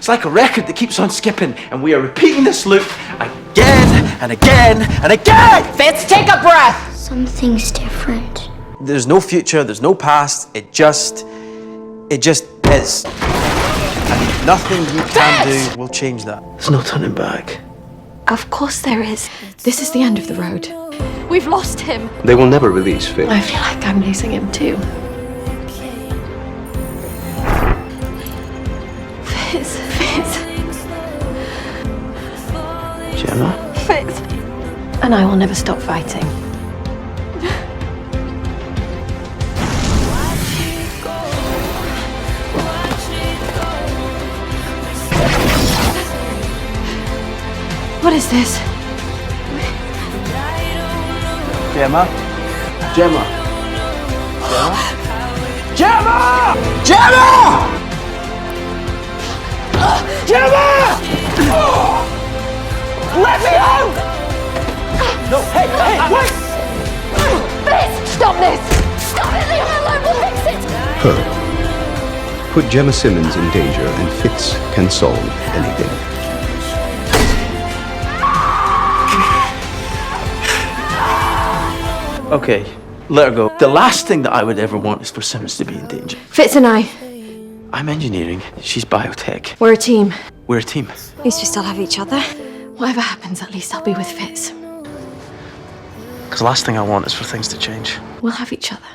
It's like a record that keeps on skipping, and we are repeating this loop again and again and again! Fitz, take a breath! Something's different. There's no future, there's no past, it just is. And nothing you can do will change that. There's no turning back. Of course there is. This is the end of the road. We've lost him. They will never release Fitz. I feel like I'm losing him too. Fitz. Gemma? Fitz. And I will never stop fighting. What is this? Gemma? Gemma? Gemma? Gemma! Gemma! Gemma! Let me out! No, hey, wait! Fitz, stop this! Stop it! Leave me alone! We'll fix it! Her. Put Gemma Simmons in danger and Fitz can solve anything. Okay, let her go. The last thing that I would ever want is for Simmons to be in danger. Fitz and I, I'm engineering, she's biotech. we're a team. We're a team. At least we still have each other. Whatever happens, at least I'll be with Fitz. Because the last thing I want is for things to change. We'll have each other.